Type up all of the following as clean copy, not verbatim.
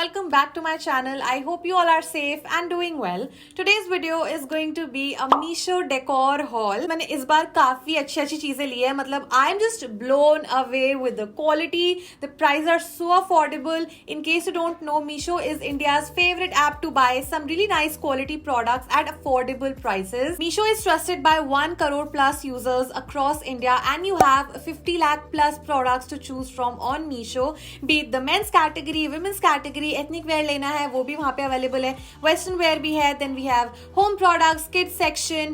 welcome back to my channel. I hope you all are safe and doing well. Today's video is going to be a Meesho decor haul. मैंने इस बार काफी अच्छी चीजें ली है. मतलब I am just blown away with the quality. The prices are so affordable. In case you don't know, Meesho is India's favorite app to buy some really nice quality products at affordable prices. Meesho is trusted by 1 crore plus users across India, and you have 50 lakh plus products to choose from on Meesho. Be it the men's category, women's category, ethnic wear लेना है वो भी वहाँ पे available है, western wear भी है, then we have home products, kids section,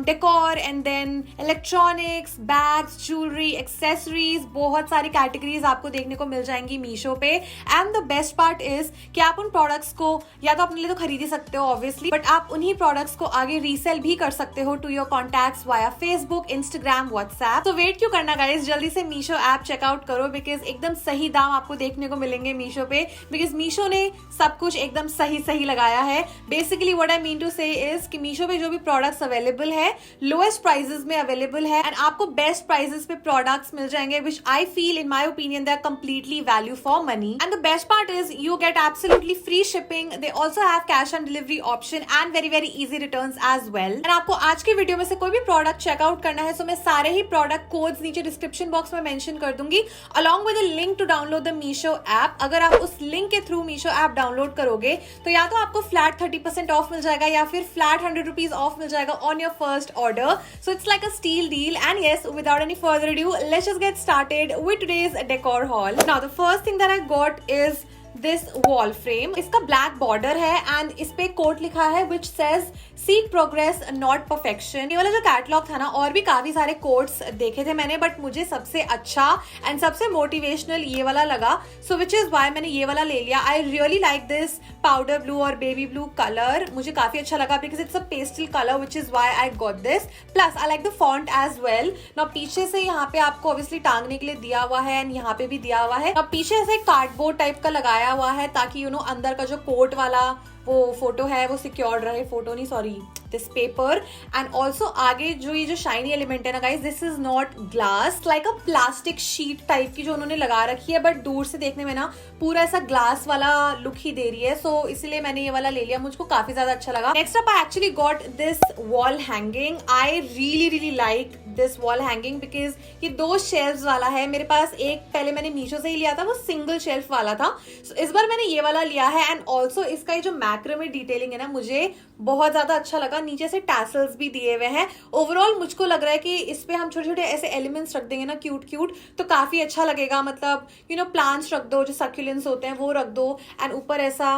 decor and then electronics, bags, jewelry, accessories, बहुत सारी categories आपको देखने को मिल जाएंगी मीशो पे. And the best part is कि आप उन products को या तो अपने लिए तो खरीद ही सकते हो obviously, but आप उन्हीं products को आगे रीसेल भी कर सकते हो to your contacts via Facebook, Instagram, WhatsApp. तो वेट क्यों करना guys, जल्दी से मीशो ऐप चेकआउट करो बिकॉज एकदम सही दाम आपको देखने को मिलेंगे मीशो पे. बिकॉज मीशो ने सब कुछ एकदम सही लगाया है. Basically what I mean to say is कि मीशो पे जो भी प्रोडक्ट्स अवेलेबल है लोएस्ट प्राइसेस में अवेलेबल है एंड आपको बेस्ट प्राइसेस पे प्रोडक्ट्स मिल जाएंगे which I feel in my opinion they are completely value for money. And the best part is you get absolutely free shipping. They also have cash on delivery option and very easy returns as well. And आपको आज के video में से कोई भी product checkout करना है तो मैं सारे ही प्रोडक्ट कोड्स नीचे डिस्क्रिप्शन बॉक्स में मेंशन कर दूंगी along with a link to download the Meesho app. अगर आप उस लिंक के थ्रू मीशो ऐप डाउनलोड करोगे तो या तो आपको फ्लैट 30% ऑफ मिल जाएगा या फिर फ्लैट 100 रुपीज ऑफ मिल जाएगा on your first order. So it's like a steal deal. And yes, without any further adieu, let's just get started with today's decor hall. Now the first thing that I got is this wall frame. इसका black border है and इस पे coat लिखा है which says seek progress not perfection. ये वाला जो catalogue था ना, और भी काफी सारे कोट्स देखे थे मैंने, बट मुझे सबसे अच्छा एंड सबसे मोटिवेशनल ये वाला लगा. सो विच इज वाई मैंने ये वाला ले लिया. I really like this powder blue और बेबी ब्लू कलर. मुझे काफी अच्छा लगा because it's a pastel colour which is why I got this. Plus I like the font as well. ना पीछे से यहाँ पे आपको ऑब्वियसली टांगने के लिए दिया हुआ है एंड यहाँ पे भी दिया हुआ है. अब पीछे से कार्डबोर्ड टाइप का लगाया हुआ है ताकि अंदर का जो कोट वाला वो फोटो है वो सिक्योर्ड रहे. फोटो नहीं, sorry, this paper. And also आगे जो ये जो शाइनी एलिमेंट है ना guys, this is not glass, like a plastic sheet type की जो उन्होंने लगा रखी है, बट दूर से देखने में ना पूरा ऐसा ग्लास वाला लुक ही दे रही है. सो इसलिए मैंने ये वाला ले लिया. मुझको काफी ज्यादा अच्छा लगा. Next up I actually got this wall hanging. I really like this wall hanging because ये 2 शेल्फ वाला है. मेरे पास एक पहले मैंने मीशो से ही लिया था, वो सिंगल शेल्फ वाला था. So, इस बार मैंने ये वाला लिया है. एंड ऑल्सो इसका ये जो मैक्रोमे डिटेलिंग है ना, मुझे बहुत ज्यादा अच्छा लगा. नीचे से टैसल्स भी दिए हुए हैं. ओवरऑल मुझको लग रहा है कि इस पे हम छोटे छोटे ऐसे एलिमेंट्स रख देंगे ना, क्यूट तो काफी अच्छा लगेगा. मतलब प्लांट्स रख दो, जो सक्यूलेंट्स होते हैं वो रख दो. एंड ऊपर ऐसा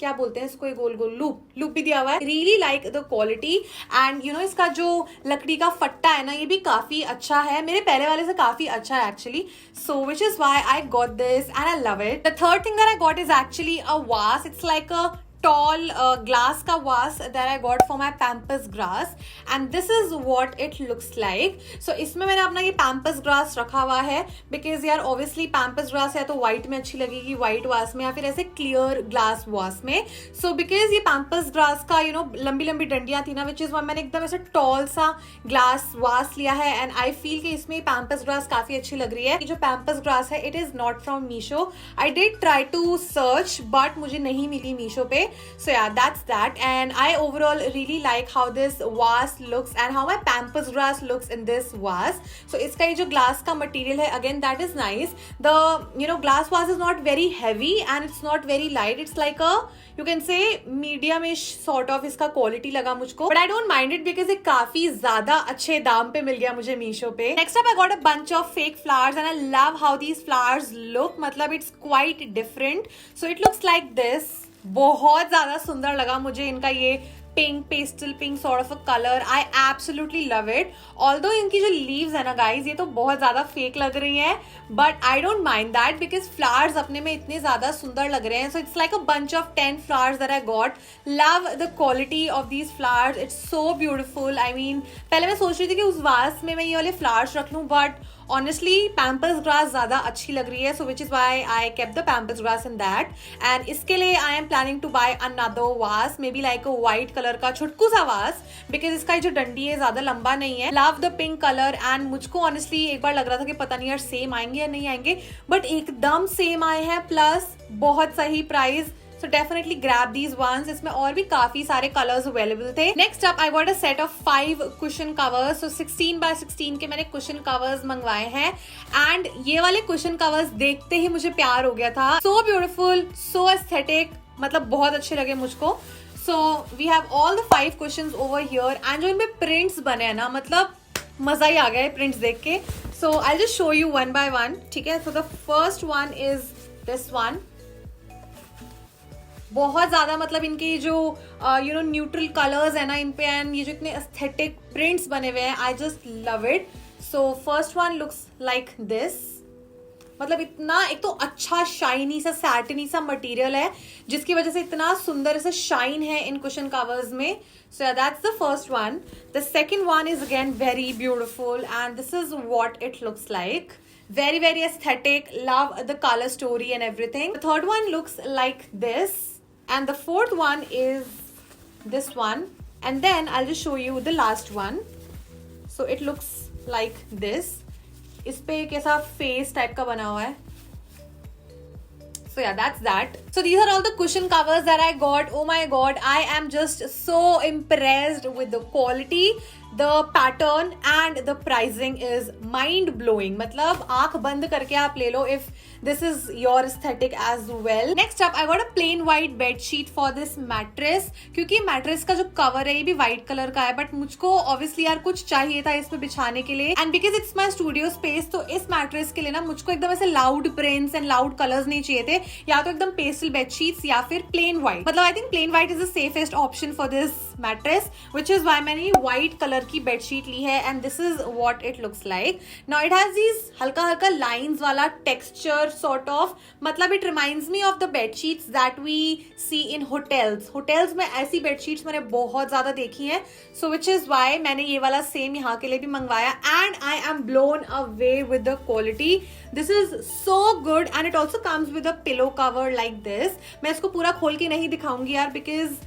क्या बोलते हैं इसको, गोल लूप भी दिया हुआ है. Really like the quality. And इसका जो लकड़ी का फट्टा है ना, ये भी काफी अच्छा है. मेरे पहले वाले से काफी अच्छा है actually. So which is why I got this and I love it. The third thing that I got is actually a vase. It's like a tall glass का vase that I got for my pampas grass and this is what it looks like. So इसमें मैंने अपना ये pampas grass रखा हुआ है because यार obviously pampas grass या तो white में अच्छी लगेगी white vase में या फिर ऐसे clear glass vase में. So because ये pampas grass का लंबी डंडियां थी ना, which is why मैंने एकदम ऐसे tall सा glass vase लिया है. and I feel कि इसमें pampas grass काफी अच्छी लग रही है. ये जो pampas grass है it is not from Meesho. I did try to search but मुझे नहीं मिली Meesho पे. So yeah, that's that. And I overall really like how this vase looks and how my pampas grass looks in this vase. So इसका ये जो glass का material है, again that is nice. The glass vase is not very heavy and it's not very light. It's like a, you can say, medium-ish sort of इसका quality लगा मुझको. But I don't mind it because ये काफी ज्यादा अच्छे दाम पे मिल गया मुझे मीशो पे. Next up I got a bunch of fake flowers and I love how these flowers look. मतलब it's quite different. So it looks like this. बहुत ज्यादा सुंदर लगा मुझे इनका ये pink, pastel pink sort of a colour. I absolutely love it. Although इनकी जो लीव्स है ना गाइज, ये तो बहुत ज्यादा फेक लग रही हैं, but I don't mind that because flowers अपने में इतने ज्यादा सुंदर लग रहे हैं. So it's like a bunch of 10 flowers that I got. Love the quality of these flowers. It's so beautiful. I mean पहले मैं सोच रही थी कि उस वास में मैं ये वाले फ्लावर्स रख लूं, बट ऑनेस्टली पैम्पर्स ग्रास ज्यादा अच्छी लग रही है, so which is why I kept the pampas grass in that. And इसके लिए I am planning to buy another vase, maybe like a white colour का छुटकू सा वास, बिकॉज इसका जो डंडी है ज्यादा लंबा नहीं है. Love the pink colour. And मुझको ऑनेस्टली एक बार लग रहा था कि पता नहीं यार सेम आएंगे या नहीं आएंगे, बट एकदम सेम आए हैं, प्लस बहुत सही price. So definitely grab these ones. इसमें और भी काफी सारे colors available थे. Next up I got a set of 5 cushion covers. So 16 by 16 के मैंने cushion covers मंगवाए हैं. And ये वाले cushion covers देखते ही मुझे प्यार हो गया था. So beautiful, so aesthetic. मतलब बहुत अच्छे लगे मुझको. So we have all the 5 cushions over here. And जो इनमें prints बने हैं ना, मतलब मजा ही आ गया है prints देख के. So I'll just show you one by one. ठीक है. So the first one is this one. बहुत ज्यादा मतलब इनके जो न्यूट्रल कलर्स है ना इन पे, एंड ये जो इतने एस्थेटिक प्रिंट्स बने हुए हैं, I just love it. So first one looks like this. मतलब इतना एक तो अच्छा शाइनी सा सैटिनी सा मटेरियल है जिसकी वजह से इतना सुंदर सा शाइन है इन कुशन कवर्स में. So that's the first one. The second one is again very beautiful and this is what it looks like. Very, very aesthetic. Love the color story and everything. The third one looks like this. And the fourth one is this one. And then I'll just show you the last one. So it looks like this. इस पे एक ऐसा face type का बना हुआ है. So yeah, that's that. So these are all the cushion covers that I got. Oh my god, I am just so impressed with the quality, the pattern and the pricing is mind blowing. मतलब आंख बंद करके आप ले लो if this is your aesthetic as well. Next up, I got a plain white bed sheet for this mattress. क्योंकि mattress का जो cover है ये भी white color का है, but मुझको obviously यार कुछ चाहिए था इसमें बिछाने के लिए, and because it's my studio space तो इस mattress के लिए ना मुझको एकदम ऐसे loud prints and loud colors नहीं चाहिए थे. या तो एकदम pastel bed sheets या फिर plain white. मतलब I think plain white is the safest option for this mattress, which is why मैंने white color की bed sheet ली है, and this is what it looks like. Now it has these हल्का हल्का lines वाला texture sort of. मतलब it reminds me of the bed sheets that we see in hotels. Hotels में ऐसी bed sheets मैंने बहुत ज्यादा देखी हैं, so which is why मैंने ये वाला same यहाँ के लिए भी मंगवाया, and I am blown away with the quality. This is so good and it also comes with a pillow cover like this. मैं इसको पूरा खोल के नहीं दिखाऊंगी यार because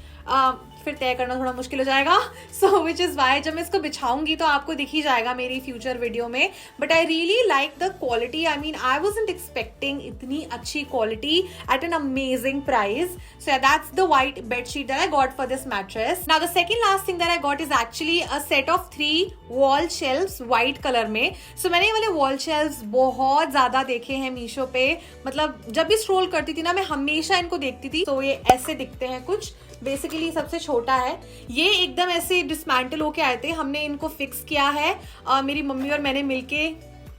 फिर तय करना थोड़ा मुश्किल हो जाएगा. सो विच इज वाई जब मैं इसको बिछाऊंगी तो आपको दिख ही जाएगा मेरी फ्यूचर वीडियो में. But I really like the quality. I mean I wasn't expecting इतनी अच्छी quality eight an amazing price. So that's the white bedsheet that I got for this mattress. Now the second last thing that I got is actually a set of 3 wall shelves white colour में. सो मैंने ये वाले wall shelves बहुत ज्यादा देखे हैं मीशो पे. मतलब जब भी स्क्रॉल करती थी ना मैं हमेशा इनको देखती थी. तो ये ऐसे दिखते हैं कुछ. बेसिकली सबसे छोटा है ये, एकदम ऐसे डिसमेंटल होके आए थे. हमने इनको फिक्स किया है, मेरी मम्मी और मैंने मिलके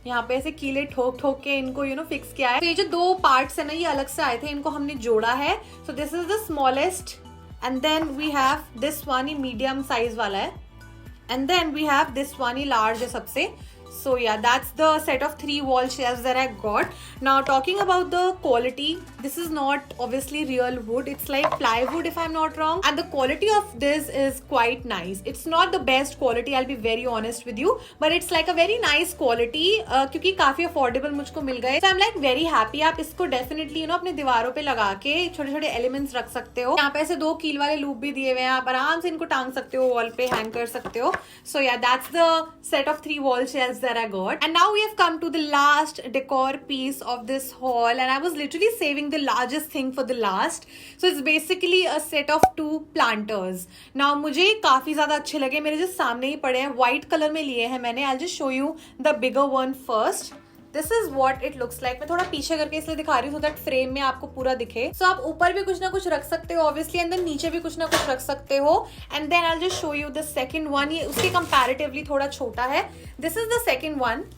यहाँ पे ऐसे कीले ठोक ठोक के इनको फिक्स किया है. तो ये जो 2 पार्ट्स है ना ये अलग से आए थे, इनको हमने जोड़ा है. So this is the smallest and then we have this one, ये मीडियम साइज वाला है, and then we have this one, ये लार्ज है सबसे. So yeah, that's the set of 3 wall shelves that I got. Now talking about the quality, this is not obviously real wood. It's like plywood if I'm not wrong. And the quality of this is quite nice. It's not the best quality, I'll be very honest with you. But it's like a very nice quality क्योंकि काफी affordable मुझको मिल गए. So I'm like very happy. आप इसको definitely अपने दीवारों पे लगा के छोटे छोटे elements रख सकते हो. यहाँ पे ऐसे 2 कील वाले लूप भी दिए हुए हैं, आप आराम से इनको टांग सकते हो, वॉल पे हैंग कर सकते हो. So yeah, that's the set of 3 wall shelves that I got. And now we have come to the last decor piece of this haul, and I was literally saving the largest thing for the last. So it's basically a set of 2 planters. Now मुझे काफी ज्यादा अच्छे लगे, मेरे जो सामने ही पड़े हैं, white color में लिए हैं मैंने. I'll just show you the bigger one first. This is what it looks like. मैं थोड़ा पीछे करके इसलिए दिखा रही हूँ so that फ्रेम में आपको पूरा दिखे. So आप ऊपर भी कुछ ना कुछ रख सकते हो obviously, and then नीचे भी कुछ ना कुछ रख सकते हो. And then I'll just show you the second one. ये उसके comparatively थोड़ा छोटा है. This is the second one.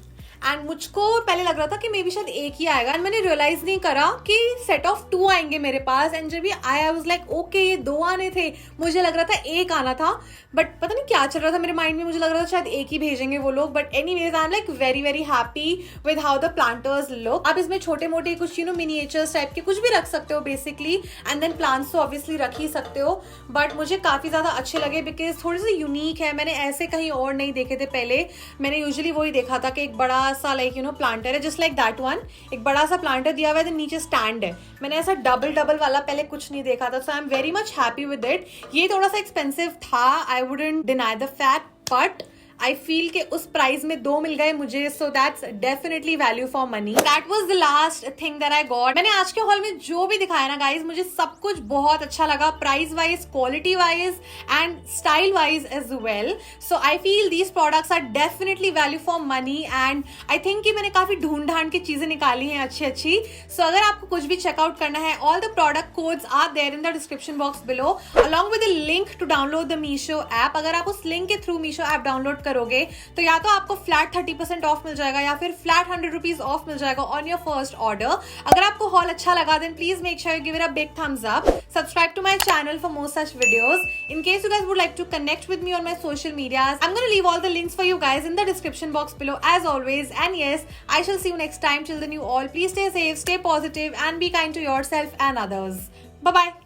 And मुझको पहले लग रहा था कि मे बी शायद एक ही आएगा, एंड मैंने रियलाइज नहीं करा कि सेट ऑफ 2 आएंगे मेरे पास. एंड जब ये आया आई वाज लाइक ओके ये 2 आने थे, मुझे लग रहा था एक आना था, बट पता नहीं क्या चल रहा था मेरे माइंड में. मुझे लग रहा था शायद एक ही भेजेंगे वो लोग. But anyways I am like very very happy with how the planters look. आप इसमें छोटे मोटे कुछ मिनिएचर्स टाइप के कुछ भी रख सकते हो बेसिकली, एंड देन प्लांट्स तो ऑब्वियसली रख ही सकते हो. बट मुझे काफी ज्यादा अच्छे लगे बिकॉज थोड़े से यूनिक है. मैंने ऐसे कहीं और नहीं देखे थे पहले. मैंने यूजुअली वही देखा था कि एक बड़ा बड़ा सा लाइक यू नो प्लांटर है, जस्ट लाइक दैट वन. एक बड़ा सा प्लांटर दिया हुआ है, नीचे स्टैंड है. मैंने ऐसा डबल वाला पहले कुछ नहीं देखा था, so I am very much happy with it. ये थोड़ा सा एक्सपेंसिव था, I wouldn't deny the fact, but I feel के उस प्राइस में 2 मिल गए मुझे, so that's definitely value for money. That was the last thing that I got. मैंने आज के हॉल में जो भी दिखाया ना गाइज, मुझे सब कुछ बहुत अच्छा लगा, price wise, quality wise and style wise as well. So I feel these products are definitely value for money and I think कि मैंने काफी ढूंढ ढांड की चीजें निकाली हैं अच्छी. सो अगर आपको कुछ भी चेकआउट करना है, all the product codes are there in the description box below along with the link to download the Meesho app. अगर आप उस लिंक के थ्रू मीशो ऐप डाउनलोड करोगे तो या तो आपको फ्लैट 30% ऑफ मिल जाएगा या फिर फ्लैट 100 रुपीज ऑफ मिल जाएगा ऑन योर फर्स्ट ऑर्डर. अगर आपको हॉल अच्छा लगा then please make sure you give it a big thumbs up. Subscribe to my channel for more such videos. In case you guys would like to connect with me on my social medias, I'm going to leave all the links for you guys in the description box below as always. And yes, I shall see you next time. Till then, you all please stay safe, stay positive and be kind to yourself and others. Bye bye.